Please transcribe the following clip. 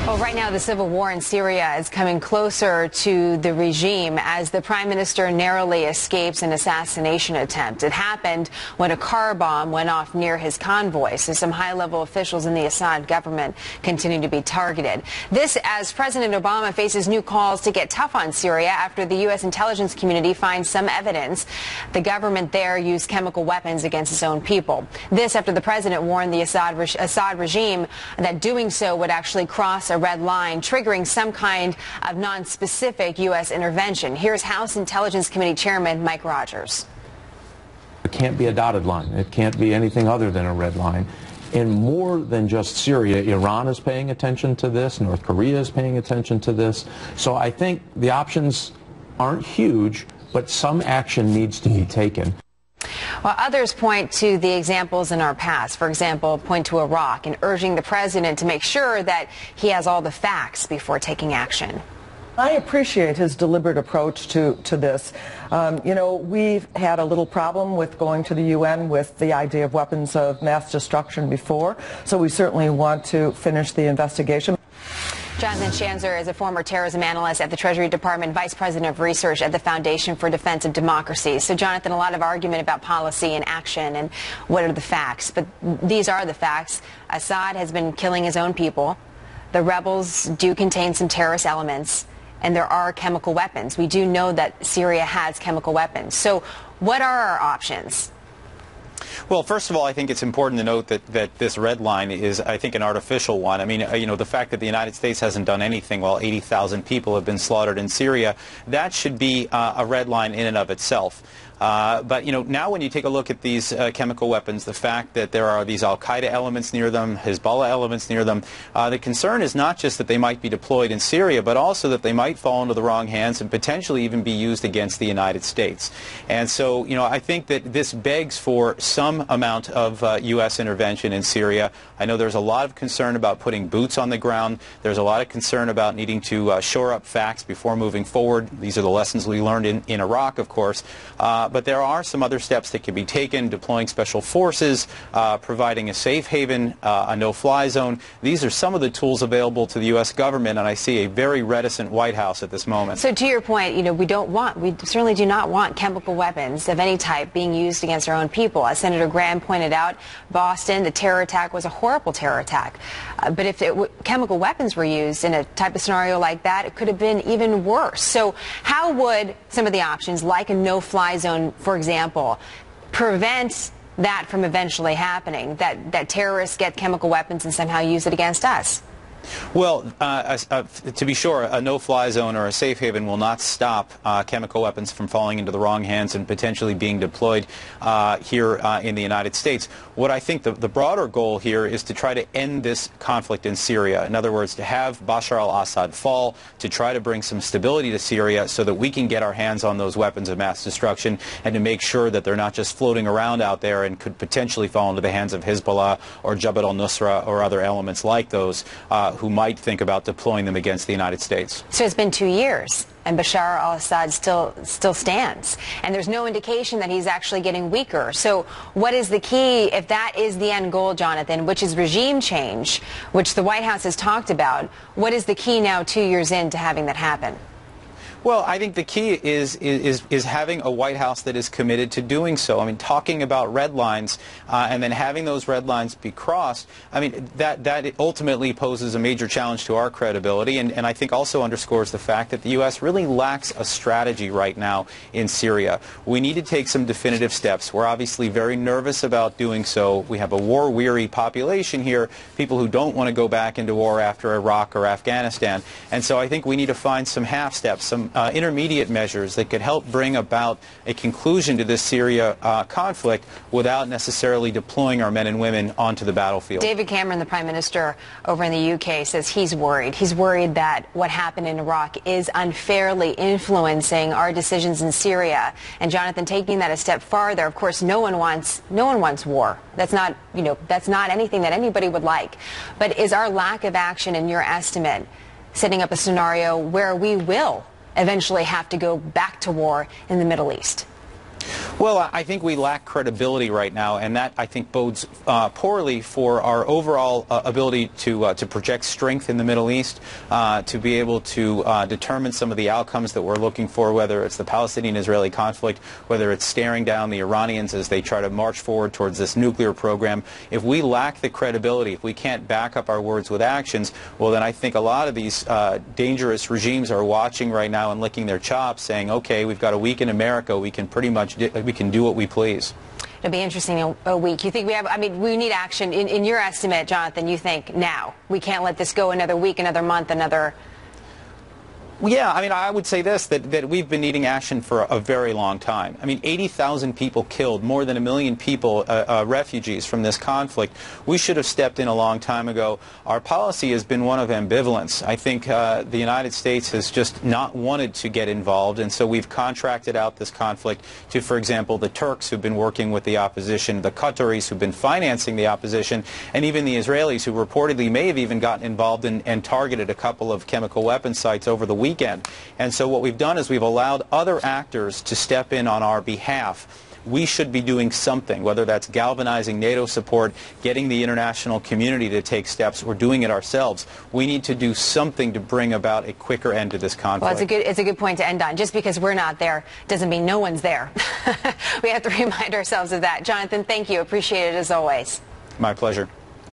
Well, right now, the civil war in Syria is coming closer to the regime as the prime minister narrowly escapes an assassination attempt. It happened when a car bomb went off near his convoy, so some high-level officials in the Assad government continue to be targeted. This as President Obama faces new calls to get tough on Syria after the U.S. intelligence community finds some evidence the government there used chemical weapons against its own people. This after the president warned the Assad regime that doing so would actually cross a red line, triggering some kind of non-specific U.S. intervention. Here's House Intelligence Committee Chairman Mike Rogers. It can't be a dotted line. It can't be anything other than a red line. And more than just Syria, Iran is paying attention to this. North Korea is paying attention to this. So I think the options aren't huge, but some action needs to be taken. While others point to the examples in our past, for example, point to Iraq and urging the president to make sure that he has all the facts before taking action. I appreciate his deliberate approach to this. You know, we've had a little problem with going to the UN with the idea of weapons of mass destruction before, so we certainly want to finish the investigation. Jonathan Schanzer is a former terrorism analyst at the Treasury Department, vice president of research at the Foundation for Defense of Democracy. So, Jonathan, a lot of argument about policy and action and what are the facts. But these are the facts. Assad has been killing his own people. The rebels do contain some terrorist elements, and there are chemical weapons. We do know that Syria has chemical weapons. So what are our options? Well, first of all, I think it's important to note that this red line is, I think, an artificial one. I mean, you know, the fact that the United States hasn't done anything while 80,000 people have been slaughtered in Syria, that should be a red line in and of itself. But, you know, now when you take a look at these chemical weapons, the fact that there are these al-Qaeda elements near them, Hezbollah elements near them, the concern is not just that they might be deployed in Syria, but also that they might fall into the wrong hands and potentially even be used against the United States. And so, you know, I think that this begs for some amount of U.S. intervention in Syria. I know there's a lot of concern about putting boots on the ground. There's a lot of concern about needing to shore up facts before moving forward. These are the lessons we learned in Iraq, of course. But there are some other steps that can be taken, deploying special forces, providing a safe haven, a no-fly zone. These are some of the tools available to the U.S. government, and I see a very reticent White House at this moment. So to your point, you know, we certainly do not want chemical weapons of any type being used against our own people. As Senator Graham pointed out, Boston, the terror attack was a horrible terror attack. But if chemical weapons were used in a type of scenario like that, it could have been even worse. So how would some of the options, like a no-fly zone, for example, prevent that from eventually happening, that terrorists get chemical weapons and somehow use it against us? Well, to be sure, a no-fly zone or a safe haven will not stop chemical weapons from falling into the wrong hands and potentially being deployed here in the United States. What I think the broader goal here is to try to end this conflict in Syria. In other words, to have Bashar al-Assad fall, to try to bring some stability to Syria so that we can get our hands on those weapons of mass destruction and to make sure that they're not just floating around out there and could potentially fall into the hands of Hezbollah or Jabhat al-Nusra or other elements like those who might think about deploying them against the United States. So it's been 2 years, and Bashar al-Assad still stands, and there's no indication that he's actually getting weaker. So what is the key, if that is the end goal, Jonathan, which is regime change, which the White House has talked about, what is the key now 2 years in to having that happen? Well, I think the key is having a White House that is committed to doing so. I mean, talking about red lines and then having those red lines be crossed, I mean, that ultimately poses a major challenge to our credibility and I think also underscores the fact that the U.S. really lacks a strategy right now in Syria. We need to take some definitive steps. We're obviously very nervous about doing so. We have a war-weary population here, people who don't want to go back into war after Iraq or Afghanistan. And so I think we need to find some half steps, some intermediate measures that could help bring about a conclusion to this Syria conflict without necessarily deploying our men and women onto the battlefield. David Cameron, the Prime Minister over in the UK, says he's worried. He's worried that what happened in Iraq is unfairly influencing our decisions in Syria. And Jonathan, taking that a step farther, of course, no one wants war. That's not, you know, that's not anything that anybody would like. But is our lack of action, in your estimate, setting up a scenario where we will eventually have to go back to war in the Middle East? Well, I think we lack credibility right now, and that, I think, bodes poorly for our overall ability to project strength in the Middle East, to be able to determine some of the outcomes that we're looking for, whether it's the Palestinian-Israeli conflict, whether it's staring down the Iranians as they try to march forward towards this nuclear program. If we lack the credibility, if we can't back up our words with actions, well, then I think a lot of these dangerous regimes are watching right now and licking their chops, saying, okay, we've got a week in America, we can pretty much we can do what we please. It'll be interesting a week. You think we have, I mean, we need action. In your estimate, Jonathan, you think now. We can't let this go another week, another month, another... Yeah, I mean, I would say this, that we've been needing action for a very long time. I mean, 80,000 people killed, more than 1 million people, refugees from this conflict. We should have stepped in a long time ago. Our policy has been one of ambivalence. I think the United States has just not wanted to get involved, and so we've contracted out this conflict to, for example, the Turks who've been working with the opposition, the Qataris who've been financing the opposition, and even the Israelis who reportedly may have even gotten involved and targeted a couple of chemical weapon sites over the weekend. And so what we've done is we've allowed other actors to step in on our behalf. We should be doing something, whether that's galvanizing NATO support, getting the international community to take steps, or doing it ourselves. We need to do something to bring about a quicker end to this conflict. Well, it's a good point to end on. Just because we're not there doesn't mean no one's there. We have to remind ourselves of that. Jonathan, thank you. Appreciate it as always. My pleasure.